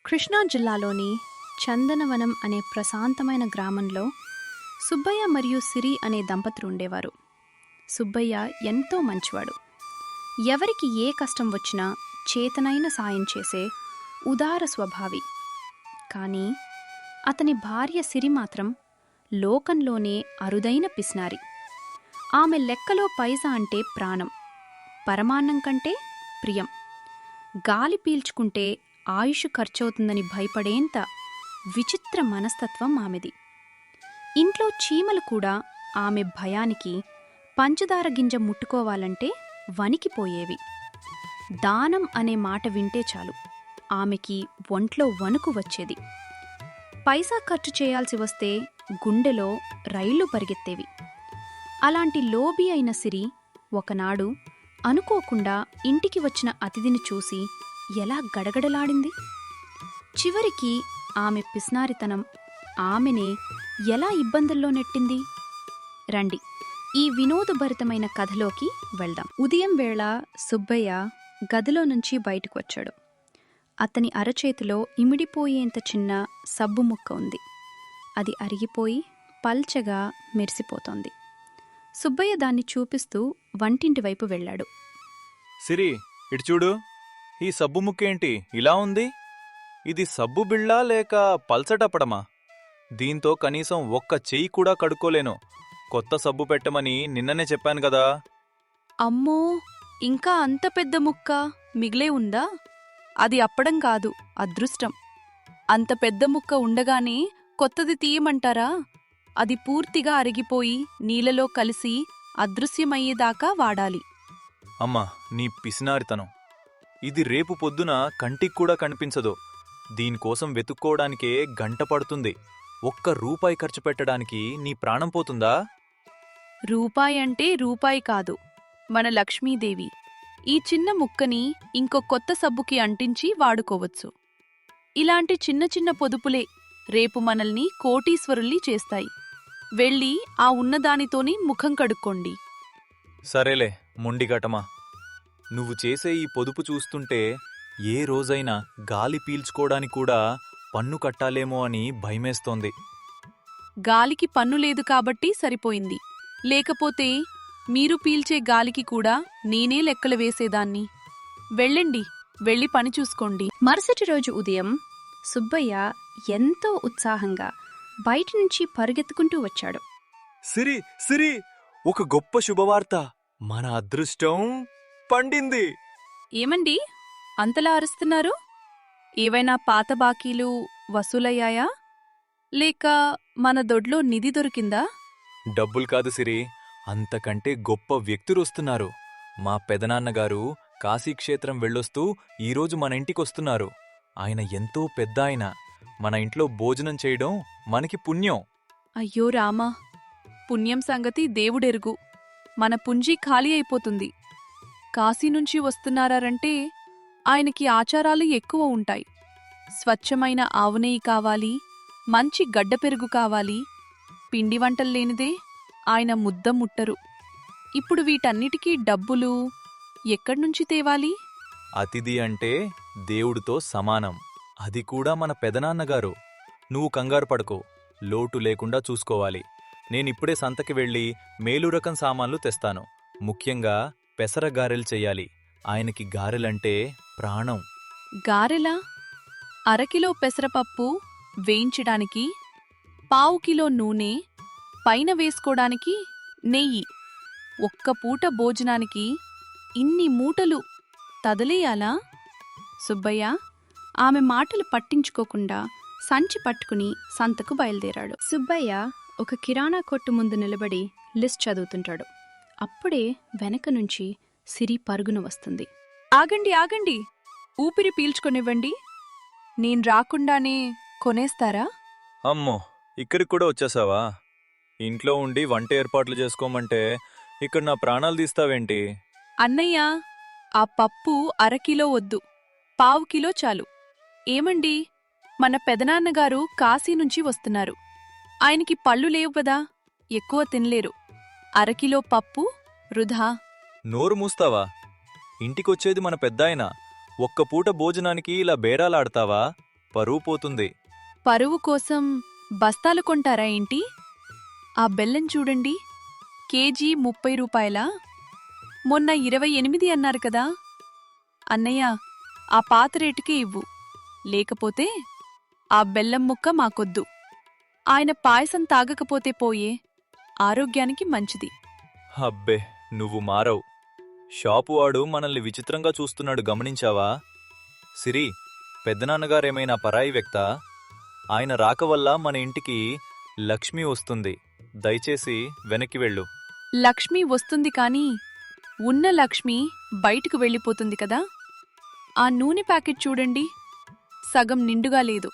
కృష్ణా జిల్లాలోని చందనవనం అనే ప్రశాంతమైన గ్రామంలో సుబ్బయ్య మరియు సిరి అనే దంపతులు ఉండేవారు. సుబ్బయ్య ఎంతో మంచివాడు. ఎవరికి ఏ కష్టం వచ్చినా చేతనైన సాయం చేసే ఉదార స్వభావి. కానీ అతని భార్య సిరి మాత్రం లోకంలోనే అరుదైన పిస్నారి. ఆమె లెక్కలో పైసా అంటే ప్రాణం, పరమాన్నం కంటే ప్రియం. గాలి పీల్చుకుంటే ఆయుష్ ఖర్చవుతుందని భయపడేంత విచిత్ర మనస్తత్వం ఆమెది. ఇంట్లో చీమలు కూడా ఆమె భయానికి పంచదార గింజ ముట్టుకోవాలంటే వణికిపోయేవి. దానం అనే మాట వింటే చాలు ఆమెకి ఒంట్లో వణుకు వచ్చేది. పైసా ఖర్చు చేయాల్సి వస్తే గుండెలో రైళ్లు పరిగెత్తేవి. అలాంటి లోబి అయిన సిరి ఒకనాడు అనుకోకుండా ఇంటికి వచ్చిన అతిథిని చూసి ఎలా గడగడలాడింది. చివరికి ఆమె పిస్నారితనం ఆమెనే ఎలా ఇబ్బందుల్లో నెట్టింది. రండి, ఈ వినోదభరితమైన కథలోకి వెళ్దాం. ఉదయం వేళ సుబ్బయ్య గదిలో నుంచి బయటకు వచ్చాడు. అతని అరచేతిలో ఇమిడిపోయేంత చిన్న సబ్బు ముక్క ఉంది. అది అరిగిపోయి పల్చగా మెరిసిపోతోంది. సుబ్బయ్య దాన్ని చూపిస్తూ వంటింటి వైపు వెళ్ళాడు. సిరి, ఇటు చూడు. ఈ సబ్బు ముక్కేంటి ఇలా ఉంది? ఇది సబ్బు బిళ్ళా లేక పల్చటప్పడమా? దీంతో కనీసం ఒక్క చెయ్యి కూడా కడుక్కోలేను. కొత్త సబ్బు పెట్టమని నిన్ననే చెప్పాను కదా. అమ్మో, ఇంకా అంత పెద్ద ముక్క మిగిలే ఉందా? అది అప్పడం కాదు, అదృష్టం. అంత పెద్ద ముక్క ఉండగానే కొత్తది తీయమంటారా? అది పూర్తిగా అరిగిపోయి నీళ్ళలో కలిసి అదృశ్యమయ్యేదాకా వాడాలి. అమ్మా, నీ పిసినారితనం. ఇది రేపు పొద్దున కంటికి కూడా కనిపించదు. దీనికోసం వెతుక్కోవడానికే గంట పడుతుంది. ఒక్క రూపాయి ఖర్చు పెట్టడానికి నీ ప్రాణం పోతుందా? రూపాయి అంటే రూపాయి కాదు, మన లక్ష్మీదేవి. ఈ చిన్న ముక్కని ఇంకో కొత్త సబ్బుకి అంటించి వాడుకోవచ్చు. ఇలాంటి చిన్న చిన్న పొదుపులే రేపు మనల్ని కోటీశ్వరుల్ని చేస్తాయి. వెళ్ళి ఆ ఉన్నదానితోని ముఖం కడుక్కోండి. సరేలే మొండిగటమా, నువ్వు చేసే ఈ పొదుపు చూస్తుంటే ఏ రోజైనా గాలి పీల్చుకోవడానికి కూడా పన్ను కట్టాలేమో అని భయమేస్తోంది. గాలికి పన్ను లేదు కాబట్టి సరిపోయింది. లేకపోతే మీరు పీల్చే గాలికి కూడా నేనే లెక్కలు వేసేదాన్ని. వెళ్ళండి, వెళ్ళి పని చూసుకోండి. మరుసటి రోజు ఉదయం సుబ్బయ్య ఎంతో ఉత్సాహంగా బయటి నుంచి పరుగెత్తుకుంటూ వచ్చాడు. సిరి, సిరి, ఒక గొప్ప శుభవార్త. మన అదృష్టం పండింది. ఏమండి అంతలా అరుస్తున్నారు? ఏవైనా పాత బాకీలు వసూలయ్యాయా? లేక మన దొడ్లో నిధి దొరికిందా? డబ్బులు కాదు సిరి, అంతకంటే గొప్ప వ్యక్తులొస్తున్నారు. మా పెదనాన్నగారు కాశీక్షేత్రం వెళ్ళొస్తూ ఈరోజు మన ఇంటికొస్తున్నారు. ఆయన ఎంతో పెద్దాయన. మన ఇంట్లో భోజనం చేయడం మనకి పుణ్యం. అయ్యో రామా, పుణ్యం సంగతి దేవుడెరుగు. మన పుంజీ ఖాళీ అయిపోతుంది. కాశీనుంచి వస్తున్నారంటే ఆయనకి ఆచారాలు ఎక్కువ ఉంటాయి. స్వచ్ఛమైన ఆవునేయి కావాలి, మంచి గడ్డ పెరుగు కావాలి. పిండి వంటల్లేనిదే ఆయన ముద్ద ముట్టరు. ఇప్పుడు వీటన్నిటికీ డబ్బులు ఎక్కడ్నుంచి తేవాలి? అతిథి అంటే దేవుడితో సమానం. అది కూడా మన పెదనాన్నగారు. నువ్వు కంగారు పడకో, లోటు లేకుండా చూసుకోవాలి. నేనిప్పుడే సంతకి వెళ్ళి మేలురకం సామాన్లు తెస్తాను. ముఖ్యంగా పెసర గారెలు చెయ్యాలి. ఆయనకి గారెలంటే ప్రాణం. గారెలా? అరకిలో పెసరపప్పు వేయించడానికి, పావు కిలో నూనె, పైన వేసుకోడానికి నెయ్యి. ఒక్క పూట భోజనానికి ఇన్ని మూటలు తదలేయాలా? సుబ్బయ్య ఆమె మాటలు పట్టించుకోకుండా సంచి పట్టుకుని సంతకు బయలుదేరాడు. సుబ్బయ్య ఒక కిరాణా కొట్టు ముందు నిలబడి లిస్ట్ చదువుతుంటాడు. అప్పుడే వెనక నుంచి సిరి పరుగున వస్తుంది. ఆగండి, ఆగండి, ఊపిరి పీల్చుకొనివ్వండి. నేను రాకుండానే కొనేస్తారా? అమ్మో, ఇక్కడికి కూడా వచ్చేసావా? ఇంట్లో ఉండి వంట ఏర్పాట్లు చేసుకోమంటే ఇక్కడ నా ప్రాణాలు తీస్తావేంటి? అన్నయ్య, ఆ పప్పు అరకిలో వద్దు, పావు కిలో చాలు. ఏమండి, మన పెదనాన్నగారు కాశీనుంచి వస్తున్నారు. ఆయనకి పళ్ళు లేవు కదా, ఎక్కువ తినలేరు. అరకిలో పప్పు వృధా. నోరు మూస్తావా? ఇంటికొచ్చేది మన పెద్దాయన. ఒక్క పూట భోజనానికి ఇలా బేరాలాడతావా? పరువు పోతుంది. పరువు కోసం బస్తాలు కొంటారా ఏంటి? ఆ బెల్లం చూడండి, కేజీ 30 రూపాయలా? మొన్న 28 అన్నారు కదా. అన్నయ్య, ఆ పాత రేటుకే ఇవ్వు, లేకపోతే ఆ బెల్లం ముక్క మాకొద్దు. ఆయన పాయసం తాగకపోతే పోయే, ఆరోగ్యానికి మంచిది. అబ్బే, నువ్వు మారవు. షాపువాడు మనల్ని విచిత్రంగా చూస్తున్నాడు, గమనించావా? సిరి, పెద్దనాన్నగారేమైనా పరాయి వ్యక్తా? ఆయన రాక వల్ల మన ఇంటికి లక్ష్మి వస్తుంది. దయచేసి వెనక్కి వెళ్ళు. లక్ష్మి వస్తుంది కాని ఉన్న లక్ష్మి బయటకు వెళ్ళిపోతుంది కదా. ఆ నూనె ప్యాకెట్ చూడండి, సగం నిండుగా లేదు.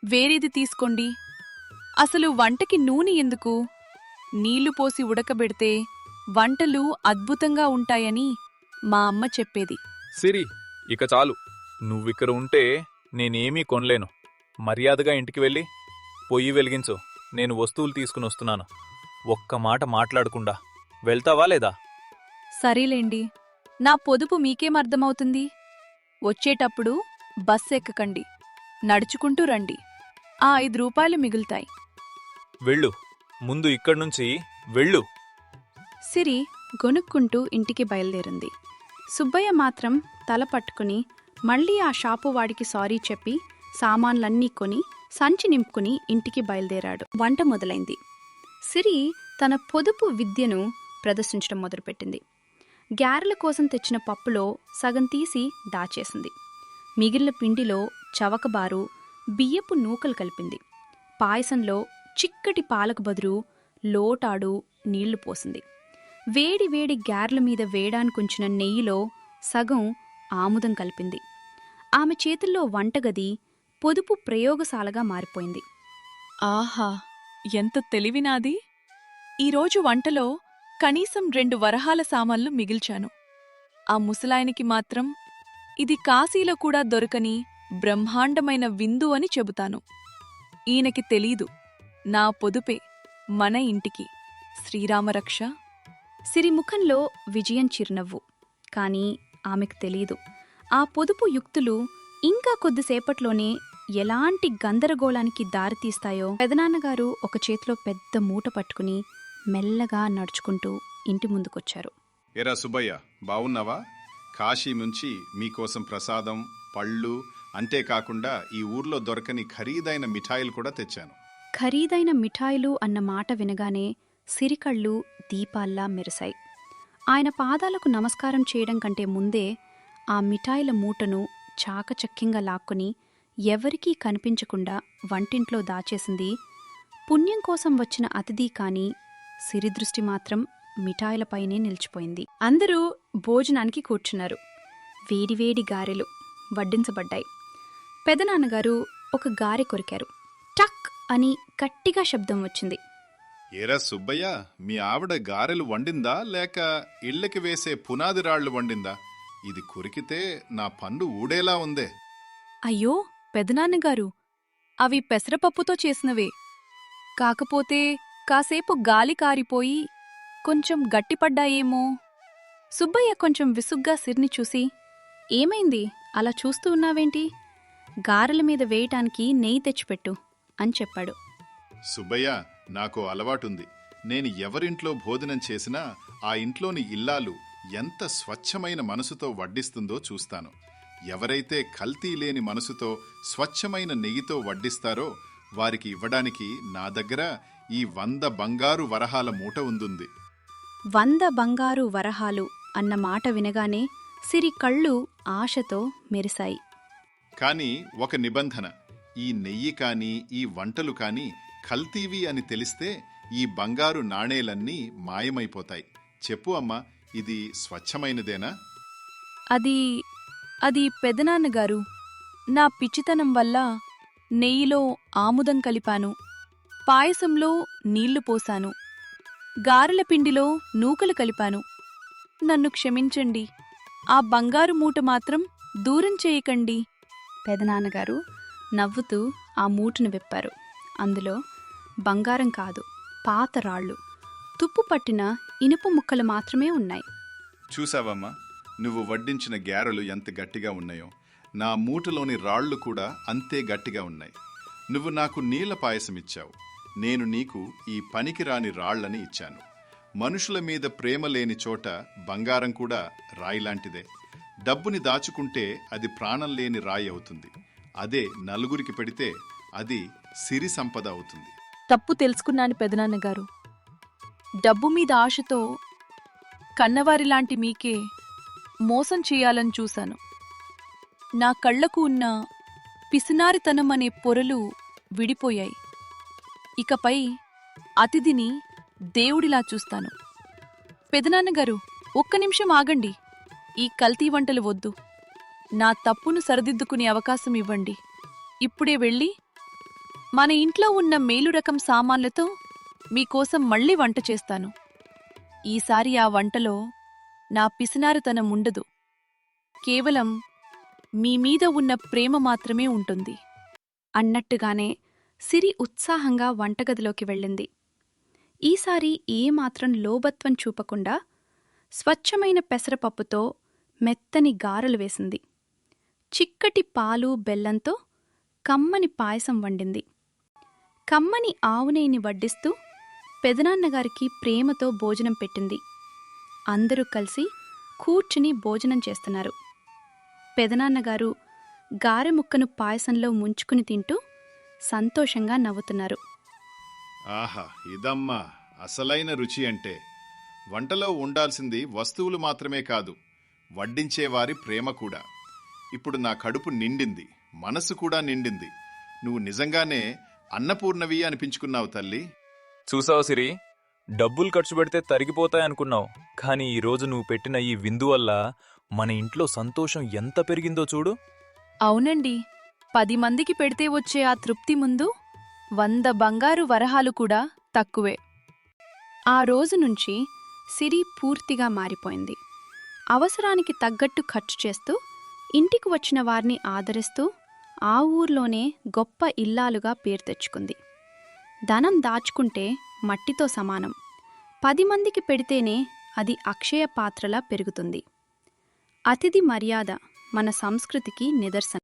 వేరేది తీసుకోండి. అసలు వంటకి నూనె ఎందుకు? నీళ్లు పోసి ఉడకబెడితే వంటలు అద్భుతంగా ఉంటాయని మా అమ్మ చెప్పేది. సిరి, ఇక చాలు. నువ్విక్కడ ఉంటే నేనేమీ కొనలేను. మర్యాదగా ఇంటికి వెళ్ళి పొయ్యి వెలిగించు. నేను వస్తువులు తీసుకుని వస్తున్నాను. ఒక్క మాట మాట్లాడకుండా వెళ్తావా లేదా? సరేలేండి, నా పొదుపు మీకేం అర్థమవుతుంది? వచ్చేటప్పుడు బస్ ఎక్కకండి, నడుచుకుంటూ రండి. ఆ 5 రూపాయలు మిగులుతాయి. వెళ్ళు, ముందు ఇక్కడ్నుంచి వెళ్ళు. సిరి గొనుక్కుంటూ ఇంటికి బయలుదేరింది. సుబ్బయ్య మాత్రం తల పట్టుకుని మళ్ళీ ఆ షాపు వాడికి సారీ చెప్పి సామాన్లన్నీ కొని సంచి నింపుకుని ఇంటికి బయలుదేరాడు. వంట మొదలైంది. సిరి తన పొదుపు విద్యను ప్రదర్శించడం మొదలుపెట్టింది. గ్యారెల కోసం తెచ్చిన పప్పులో సగం తీసి దాచేసింది. మిగిలిన పిండిలో చవకబారు, బియ్యపు నూకలు కలిపింది. పాయసంలో చిక్కటి పాలకు బదులు లోటాడు నీళ్లు పోసింది. వేడి వేడి గ్యారెల మీద వేయడానికుంచిన నెయ్యిలో సగం ఆముదం కలిపింది. ఆమె చేతుల్లో వంటగది పొదుపు ప్రయోగశాలగా మారిపోయింది. ఆహా, ఎంత తెలివినాది! ఈరోజు వంటలో కనీసం 2 వరహాల సామాన్లు మిగిల్చాను. ఆ ముసలాయనికి మాత్రం ఇది కాశీలో కూడా దొరకని బ్రహ్మాండమైన విందు అని చెబుతాను. ఈయనకి తెలీదు, నా పొదుపే మన ఇంటికి శ్రీరామరక్ష. సిరి ముఖంలో విజయం చిరునవ్వు. కాని ఆమెకు తెలీదు, ఆ పొదుపు యుక్తులు ఇంకా కొద్దిసేపట్లోనే ఎలాంటి గందరగోళానికి దారితీస్తాయో. పెదనాన్నగారు ఒక చేతిలో పెద్ద మూట పట్టుకుని మెల్లగా నడుచుకుంటూ ఇంటి ముందుకొచ్చారు. ఎరా సుబ్బయ్య, బావున్నావా? కాశీ నుంచి మీకోసం ప్రసాదం, పళ్ళు, అంతేకాకుండా ఈ ఊర్లో దొరకని ఖరీదైన మిఠాయిలు కూడా తెచ్చాను. ఖరీదైన మిఠాయిలు అన్న మాట వినగానే సిరికళ్ళు దీపాల్లా మెరిశాయి. ఆయన పాదాలకు నమస్కారం చేయడం కంటే ముందే ఆ మిఠాయిల మూటను చాకచక్యంగా లాక్కుని ఎవరికీ కనిపించకుండా వంటింట్లో దాచేసింది. పుణ్యం కోసం వచ్చిన అతిథి కాని సిరిదృష్టి మాత్రం మిఠాయిలపైనే నిలిచిపోయింది. అందరూ భోజనానికి కూర్చున్నారు. వేడివేడి గారెలు వడ్డించబడ్డాయి. పెదనాన్నగారు ఒక గారె కొరికారు. టక్ అని గట్టిగా శబ్దం వచ్చింది. ఏరా సుబ్బయ్య, మీ ఆవిడ గారెలు వండిందా లేక ఇళ్ళకి వేసే పునాది రాళ్లు వండిందా? ఇది కొరికితే నా పన్ను ఊడేలా ఉందే. అయ్యో పెదనాన్నగారు, అవి పెసరపప్పుతో చేసినవే. కాకపోతే కాసేపు గాలి కారిపోయి కొంచెం గట్టిపడ్డాయేమో. సుబ్బయ్య కొంచెం విసుగ్గా సిరిని చూసి, ఏమైంది అలా చూస్తూ ఉన్నావేంటి? గారెల మీద వేయటానికి నెయ్యి తెచ్చిపెట్టు అని చెప్పాడు. సుబ్బయ్య, నాకు అలవాటుంది. నేను ఎవరింట్లో భోజనం చేసినా ఆ ఇంట్లోని ఇల్లాలు ఎంత స్వచ్ఛమైన మనసుతో వడ్డిస్తుందో చూస్తాను. ఎవరైతే కల్తీ లేని మనసుతో స్వచ్ఛమైన నెయ్యితో వడ్డిస్తారో వారికి ఇవ్వడానికి నా దగ్గర ఈ 100 బంగారు వరహాల మూట ఉందుంది. 100 బంగారు వరహాలు అన్న మాట వినగానే సిరి కళ్ళు ఆశతో మెరిశాయి. కాని ఒక నిబంధన, ఈ నెయ్యి కాని ఈ వంటలు కాని కల్తీవి అని తెలిస్తే ఈ బంగారు నాణేలన్నీ మాయమైపోతాయి. చెప్పు అమ్మా, ఇది స్వచ్ఛమైనదేనా? అది పెదనాన్నగారు, నా పిచ్చితనం వల్ల నెయ్యిలో ఆముదం కలిపాను, పాయసంలో నీళ్లు పోశాను, గారెల పిండిలో నూకలు కలిపాను. నన్ను క్షమించండి. ఆ బంగారు మూట మాత్రం దూరం చేయకండి. పెదనాన్నగారు నవ్వుతూ ఆ మూటను విప్పారు. అందులో బంగారం కాదు, పాత రాళ్ళు, తుప్పు పట్టిన ఇనుప ముక్కలు మాత్రమే ఉన్నాయి. చూసావమ్మా, నువ్వు వడ్డించిన గ్యారెలు ఎంత గట్టిగా ఉన్నాయో. నా మూటలోని రాళ్లు కూడా అంతే గట్టిగా ఉన్నాయి. నువ్వు నాకు నీళ్ల పాయసం ఇచ్చావు, నేను నీకు ఈ పనికిరాని రాళ్లని ఇచ్చాను. మనుషుల మీద ప్రేమ లేని చోట బంగారం కూడా రాయిలాంటిదే. డబ్బుని దాచుకుంటే అది ప్రాణం లేని రాయి అవుతుంది. అదే నలుగురికి పెడితే అది సిరి సంపద అవుతుంది. తప్పు తెలుసుకున్నాను పెదనాన్నగారు. డబ్బు మీద ఆశతో కన్నవారిలాంటి మీకే మోసం చేయాలని చూశాను. నా కళ్లకు ఉన్న పిసినారితనం అనే పొరలు విడిపోయాయి. ఇకపై అతిథిని దేవుడిలా చూస్తాను. పెదనాన్నగారు, ఒక్క నిమిషం ఆగండి. ఈ కల్తీ వంటలు వద్దు. నా తప్పును సరిదిద్దుకునే అవకాశం ఇవ్వండి. ఇప్పుడే వెళ్ళి మన ఇంట్లో ఉన్న మేలు రకం సామాన్లతో మీకోసం మళ్ళీ వంట చేస్తాను. ఈసారి ఆ వంటలో నా పిసినారితనం ఉండదు. కేవలం మీ మీద ఉన్న ప్రేమ మాత్రమే ఉంటుంది. అన్నట్టుగానే సిరి ఉత్సాహంగా వంటగదిలోకి వెళ్ళింది. ఈసారి ఏమాత్రం లోబత్వం చూపకుండా స్వచ్ఛమైన పెసరపప్పుతో మెత్తని గారెలు వేసింది. చిక్కటి పాలు బెల్లంతో కమ్మని పాయసం వండింది. కమ్మని ఆవునేయిని వడ్డిస్తూ పెదనాన్నగారికి ప్రేమతో భోజనం పెట్టింది. అందరూ కలిసి కూర్చుని భోజనం చేస్తున్నారు. పెదనాన్నగారు గారె ముక్కను పాయసంలో ముంచుకుని తింటూ సంతోషంగా నవ్వుతున్నారు. ఆహా, ఇదమ్మా అసలైన రుచి అంటే. వంటలో ఉండాల్సింది వస్తువులు మాత్రమే కాదు, వడ్డించేవారి ప్రేమ కూడా. ఇప్పుడు నా కడుపు నిండింది, మనసు కూడా నిండింది. నువ్వు నిజంగానే అన్నపూర్ణవి అనిపించుకున్నావు తల్లి. చూసావు సిరి, డబ్బులు ఖర్చు పెడితే తరిగిపోతాయనుకున్నావు, కానీ ఈరోజు నువ్వు పెట్టిన ఈ విందు వల్ల మన ఇంట్లో సంతోషం ఎంత పెరిగిందో చూడు. అవునండి, 10 మందికి పెడితే వచ్చే ఆ తృప్తి ముందు 100 బంగారు వరహాలు కూడా తక్కువే. ఆ రోజు నుంచి సిరి పూర్తిగా మారిపోయింది. అవసరానికి తగ్గట్టు ఖర్చు చేస్తూ, ఇంటికి వచ్చిన వారిని ఆదరిస్తూ ఆ ఊర్లోనే గొప్ప ఇల్లాలుగా పేరు తెచ్చుకుంది. ధనం దాచుకుంటే మట్టితో సమానం. 10 మందికి పెడితేనే అది అక్షయ పాత్రలా పెరుగుతుంది. అతిథి మర్యాద మన సంస్కృతికి నిదర్శనం.